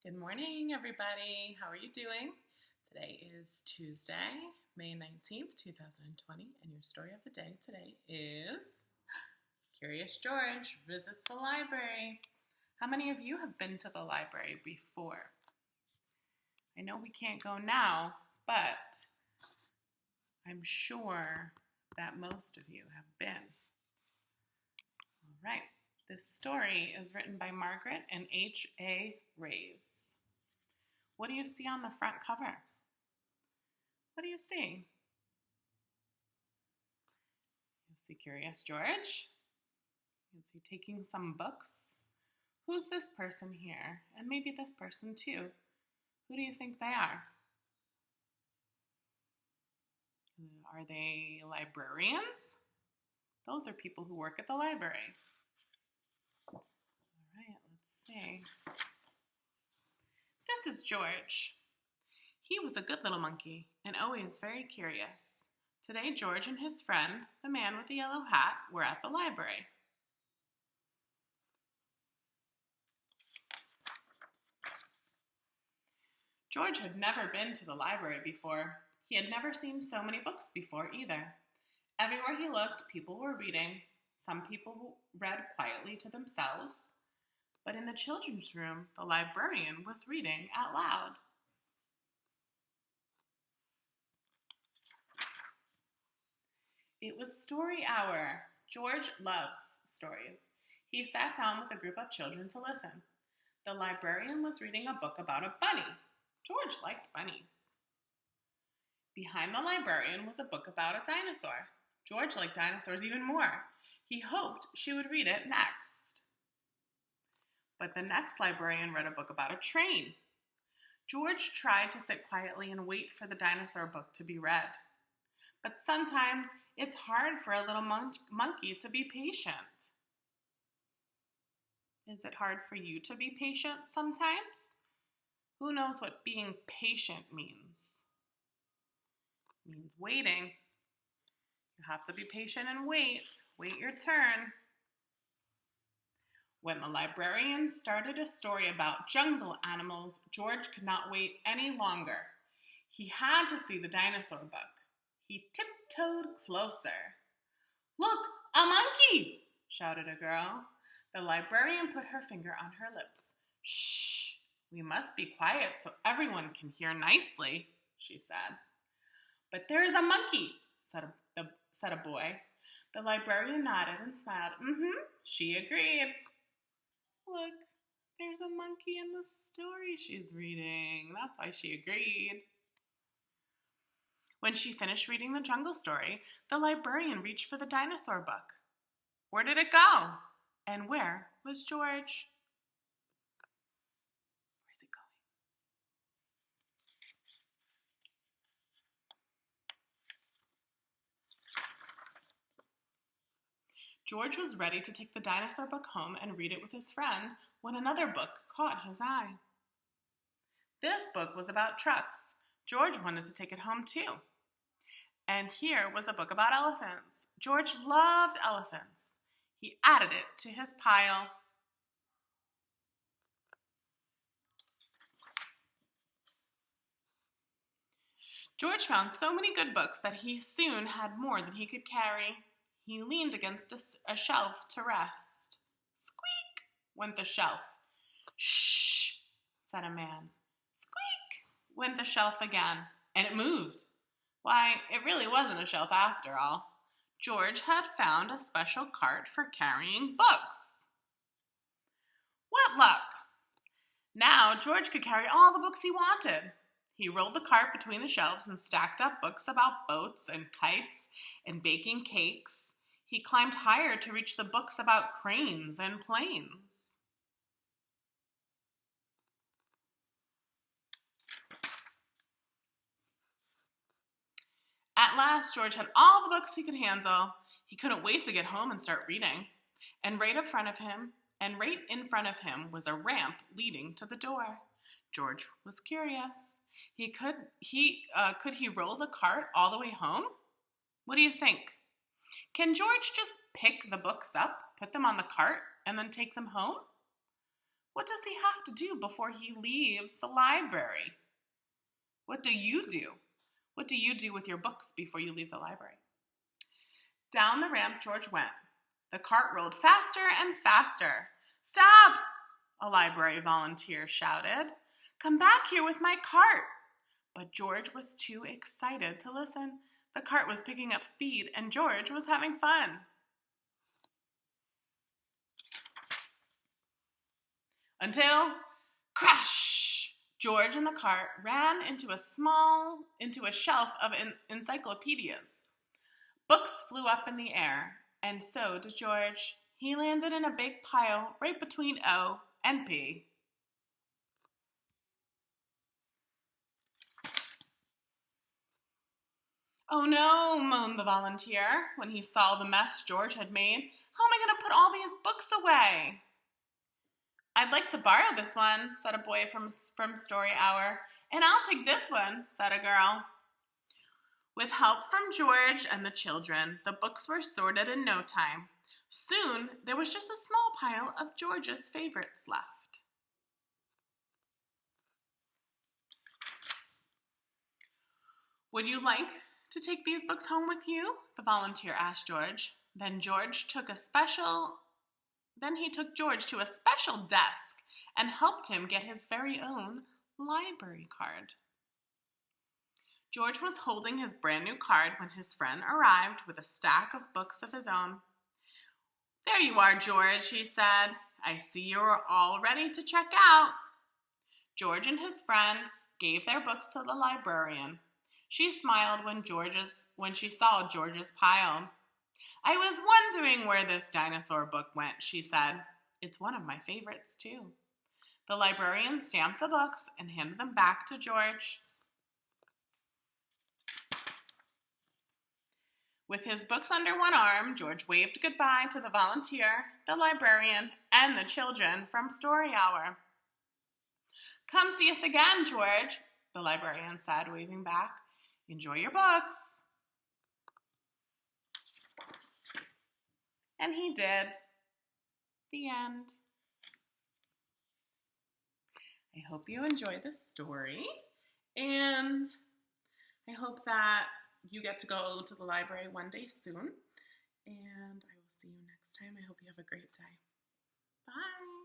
Good morning, everybody. How are you doing? Today is Tuesday, May 19th, 2020, and your story of the day today is Curious George Visits the Library. How many of you have been to the library before? I know we can't go now, but I'm sure that most of you have been. All right. This story is written by Margret and H.A. Rays. What do you see on the front cover? What do you see? You see Curious George. You see taking some books. Who's this person here? And maybe this person too. Who do you think they are? Are they librarians? Those are people who work at the library. All right, let's see. This is George. He was a good little monkey and always very curious. Today, George and his friend, the man with the yellow hat, were at the library. George had never been to the library before. He had never seen so many books before either. Everywhere he looked, people were reading. Some people read quietly to themselves. But in the children's room, the librarian was reading out loud. It was story hour. George loves stories. He sat down with a group of children to listen. The librarian was reading a book about a bunny. George liked bunnies. Behind the librarian was a book about a dinosaur. George liked dinosaurs even more. He hoped she would read it next. But the next librarian read a book about a train. George tried to sit quietly and wait for the dinosaur book to be read. But sometimes it's hard for a little monkey to be patient. Is it hard for you to be patient sometimes? Who knows what being patient means? It means waiting. You have to be patient and wait. Wait your turn. When the librarian started a story about jungle animals, George could not wait any longer. He had to see the dinosaur book. He tiptoed closer. "Look, a monkey!" shouted a girl. The librarian put her finger on her lips. "Shh, we must be quiet so everyone can hear nicely," she said. "But there is a monkey," said a boy. The librarian nodded and smiled. She agreed. Look, there's a monkey in the story she's reading. That's why she agreed. When she finished reading the jungle story, the librarian reached for the dinosaur book. Where did it go? And where was George? Where's it going? George was ready to take the dinosaur book home and read it with his friend when another book caught his eye. This book was about trucks. George wanted to take it home too. And here was a book about elephants. George loved elephants. He added it to his pile. George found so many good books that he soon had more than he could carry. He leaned against a shelf to rest. Squeak went the shelf. Shh, said a man. Squeak went the shelf again, and it moved. Why, it really wasn't a shelf after all. George had found a special cart for carrying books. What luck! Now George could carry all the books he wanted. He rolled the cart between the shelves and stacked up books about boats and kites and baking cakes. He climbed higher to reach the books about cranes and planes. At last, George had all the books he could handle. He couldn't wait to get home and start reading. And right in front of him was a ramp leading to the door. George was curious. Could he roll the cart all the way home? What do you think? Can George just pick the books up, put them on the cart, and then take them home? What does he have to do before he leaves the library? What do you do? What do you do with your books before you leave the library? Down the ramp George went. The cart rolled faster and faster. "Stop!" a library volunteer shouted. "Come back here with my cart." But George was too excited to listen. The cart was picking up speed, and George was having fun. Until, crash! George and the cart ran into a shelf of encyclopedias. Books flew up in the air, and so did George. He landed in a big pile right between O and P. "Oh no," moaned the volunteer when he saw the mess George had made. "How am I going to put all these books away?" "I'd like to borrow this one," said a boy from Story Hour. "And I'll take this one," said a girl. With help from George and the children, the books were sorted in no time. Soon, there was just a small pile of George's favorites left. "Would you like to take these books home with you?" the volunteer asked George. Then he took George to a special desk and helped him get his very own library card. George was holding his brand new card when his friend arrived with a stack of books of his own. "There you are, George," he said. "I see you're all ready to check out." George and his friend gave their books to the librarian. She smiled when she saw George's pile. "I was wondering where this dinosaur book went," she said. "It's one of my favorites, too." The librarian stamped the books and handed them back to George. With his books under one arm, George waved goodbye to the volunteer, the librarian, and the children from Story Hour. "Come see us again, George," the librarian said, waving back. "Enjoy your books." And he did. The end. I hope you enjoy this story, and I hope that you get to go to the library one day soon, and I will see you next time. I hope you have a great day. Bye.